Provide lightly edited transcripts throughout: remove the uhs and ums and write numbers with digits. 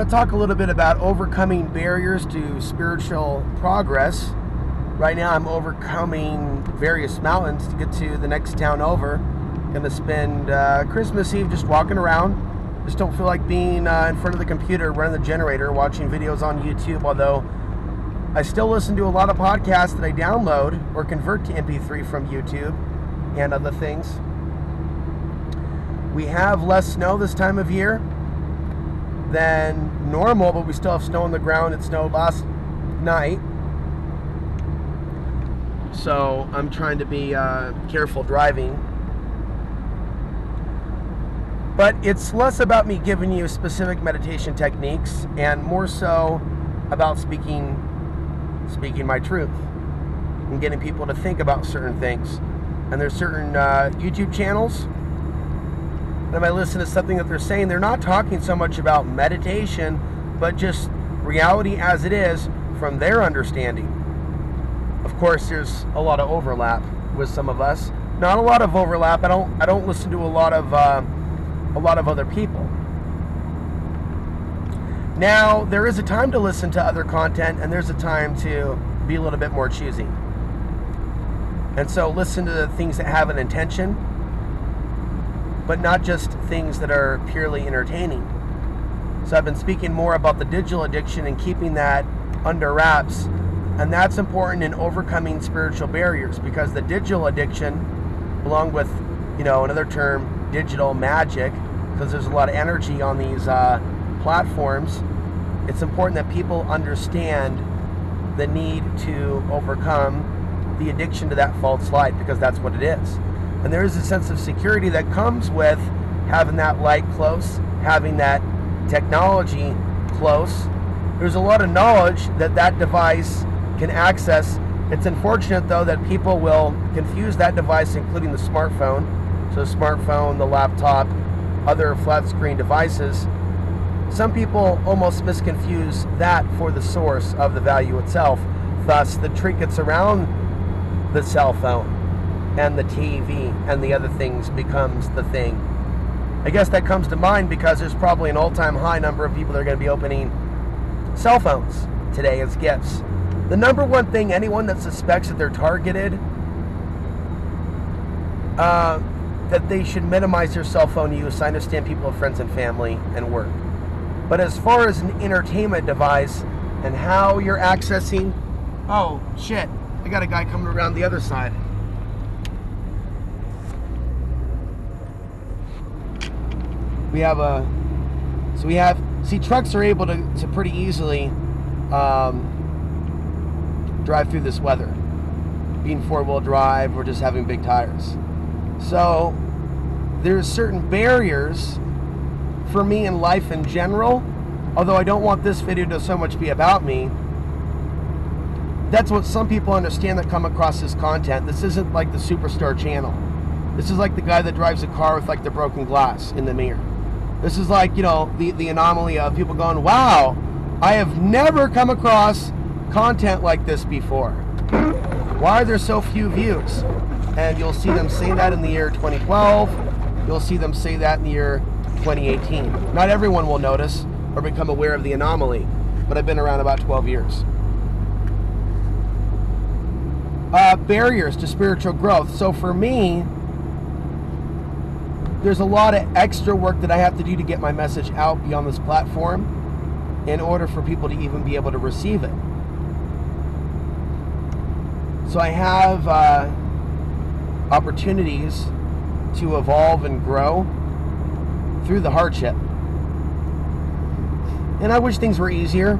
to talk a little bit about overcoming barriers to spiritual progress. Right now I'm overcoming various mountains to get to the next town over. Going to spend Christmas Eve just walking around. Just don't feel like being in front of the computer running the generator, watching videos on YouTube, although I still listen to a lot of podcasts that I download or convert to MP3 from YouTube and other things. We have less snow this time of year than normal, but we still have snow on the ground. It snowed last night, so I'm trying to be careful driving. But it's less about me giving you specific meditation techniques and more so about speaking my truth and getting people to think about certain things. And there's certain YouTube channels, and if I listen to something that they're saying, they're not talking so much about meditation, but just reality as it is from their understanding. Of course, there's a lot of overlap with some of us. Not a lot of overlap. I don't listen to a lot of other people. Now, there is a time to listen to other content, and there's a time to be a little bit more choosy. And so listen to the things that have an intention, but not just things that are purely entertaining. So I've been speaking more about the digital addiction and keeping that under wraps, and that's important in overcoming spiritual barriers, because the digital addiction, along with, another term, digital magic, because there's a lot of energy on these platforms, it's important that people understand the need to overcome the addiction to that false light, because that's what it is. And there is a sense of security that comes with having that light close, having that technology close. There's a lot of knowledge that device can access. It's unfortunate, though, that people will confuse that device, including the smartphone. So the smartphone, the laptop, other flat screen devices. Some people almost misconfuse that for the source of the value itself. Thus, the trinkets around the cell phone and the TV and the other things becomes the thing. I guess that comes to mind because there's probably an all-time high number of people that are going to be opening cell phones today as gifts. The number one thing, anyone that suspects that they're targeted, that they should minimize their cell phone use. I understand people have friends and family and work. But as far as an entertainment device and how you're accessing, oh shit, I got a guy coming around the other side. Trucks are able to pretty easily drive through this weather, being four-wheel drive or just having big tires. So there's certain barriers for me in life in general, although I don't want this video to so much be about me. That's what some people understand that come across this content. This isn't like the superstar channel. This is like the guy that drives a car with like the broken glass in the mirror. This is like, the anomaly of people going, wow, I have never come across content like this before. Why are there so few views? And you'll see them say that in the year 2012. You'll see them say that in the year 2018. Not everyone will notice or become aware of the anomaly, but I've been around about 12 years. Barriers to spiritual growth. So for me, there's a lot of extra work that I have to do to get my message out beyond this platform in order for people to even be able to receive it. So I have opportunities to evolve and grow through the hardship. And I wish things were easier,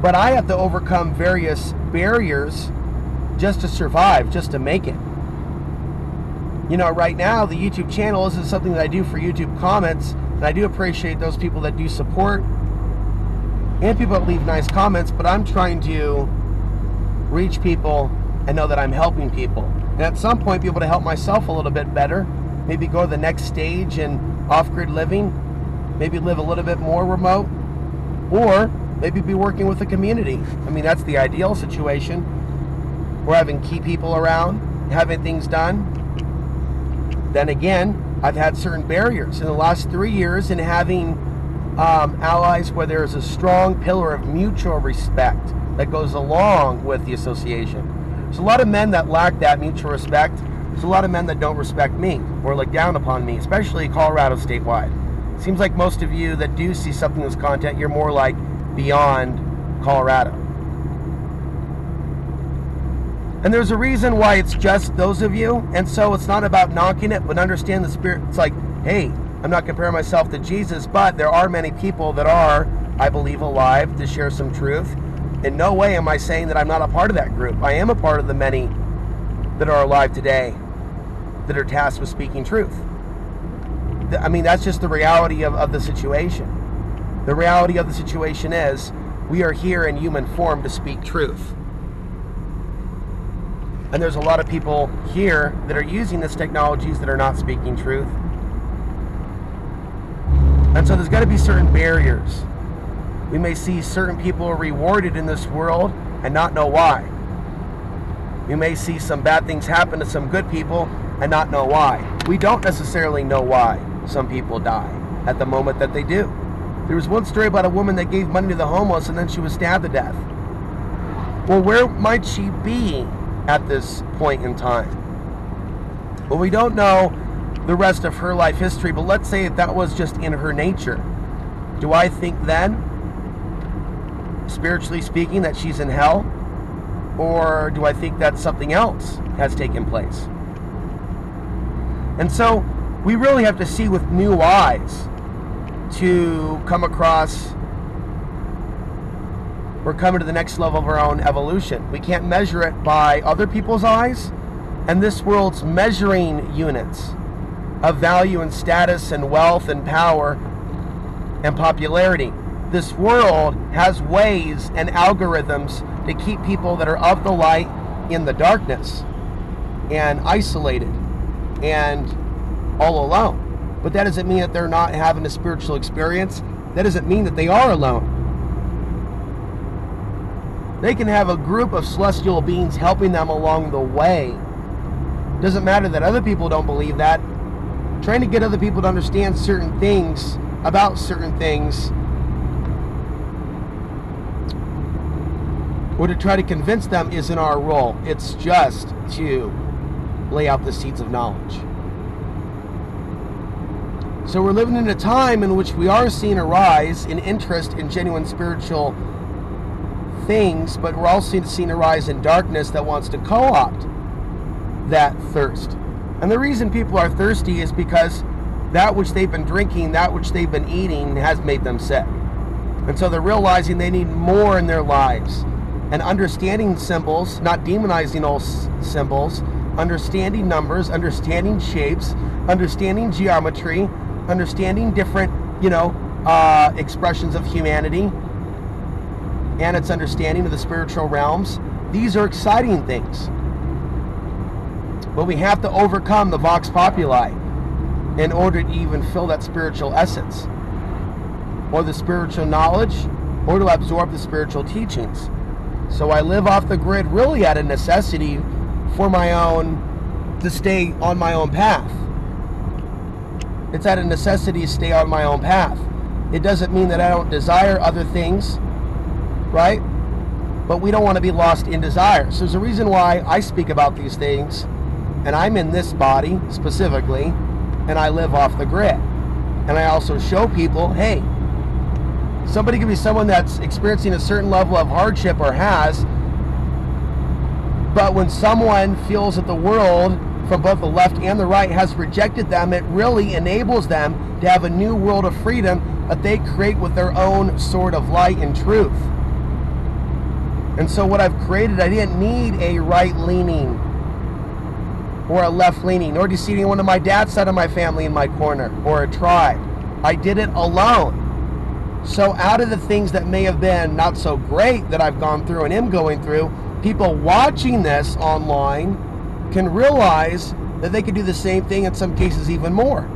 but I have to overcome various barriers just to survive, just to make it. Right now, the YouTube channel isn't something that I do for YouTube comments, and I do appreciate those people that do support and people that leave nice comments, but I'm trying to reach people and know that I'm helping people. And at some point, be able to help myself a little bit better, maybe go to the next stage in off-grid living, maybe live a little bit more remote, or maybe be working with the community. I mean, that's the ideal situation. We're having key people around, having things done. Then again, I've had certain barriers in the last 3 years in having allies where there is a strong pillar of mutual respect that goes along with the association. There's a lot of men that lack that mutual respect. There's a lot of men that don't respect me or look down upon me, especially Colorado statewide. It seems like most of you that do see something as content, you're more like beyond Colorado. And there's a reason why it's just those of you, and so it's not about knocking it, but understand the spirit. It's like, hey, I'm not comparing myself to Jesus, but there are many people that are, I believe, alive to share some truth. In no way am I saying that I'm not a part of that group. I am a part of the many that are alive today that are tasked with speaking truth. I mean, that's just the reality of the situation. The reality of the situation is we are here in human form to speak truth. And there's a lot of people here that are using these technologies that are not speaking truth. And so there's got to be certain barriers. We may see certain people rewarded in this world and not know why. We may see some bad things happen to some good people and not know why. We don't necessarily know why some people die at the moment that they do. There was one story about a woman that gave money to the homeless and then she was stabbed to death. Well, where might she be at this point in time? Well, we don't know the rest of her life history, but let's say that was just in her nature. Do I think then, spiritually speaking, that she's in hell? Or do I think that something else has taken place? And so we really have to see with new eyes to come across, we're coming to the next level of our own evolution. We can't measure it by other people's eyes and this world's measuring units of value and status and wealth and power and popularity. This world has ways and algorithms to keep people that are of the light in the darkness and isolated and all alone. But that doesn't mean that they're not having a spiritual experience. That doesn't mean that they are alone. They can have a group of celestial beings helping them along the way. Doesn't matter that other people don't believe that. Trying to get other people to understand certain things about certain things, or to try to convince them, isn't our role. It's just to lay out the seeds of knowledge. So we're living in a time in which we are seeing a rise in interest in genuine spiritual things, but we're also seeing a rise in darkness that wants to co-opt that thirst. And the reason people are thirsty is because that which they've been drinking, that which they've been eating has made them sick. And so they're realizing they need more in their lives. And understanding symbols, not demonizing all symbols, understanding numbers, understanding shapes, understanding geometry, understanding different, expressions of humanity, and its understanding of the spiritual realms. These are exciting things. But we have to overcome the vox populi in order to even fill that spiritual essence, or the spiritual knowledge, or to absorb the spiritual teachings. So I live off the grid really out of necessity for my own, to stay on my own path. It's out of necessity to stay on my own path. It doesn't mean that I don't desire other things, right? But we don't want to be lost in desire. So there's a reason why I speak about these things, and I'm in this body specifically, and I live off the grid. And I also show people, hey, somebody could be someone that's experiencing a certain level of hardship or has, but when someone feels that the world from both the left and the right has rejected them, it really enables them to have a new world of freedom that they create with their own sort of light and truth. And so what I've created, I didn't need a right-leaning or a left-leaning, nor do you see anyone on my dad's side of my family in my corner, or a tribe. I did it alone. So out of the things that may have been not so great that I've gone through and am going through, people watching this online can realize that they could do the same thing, in some cases even more.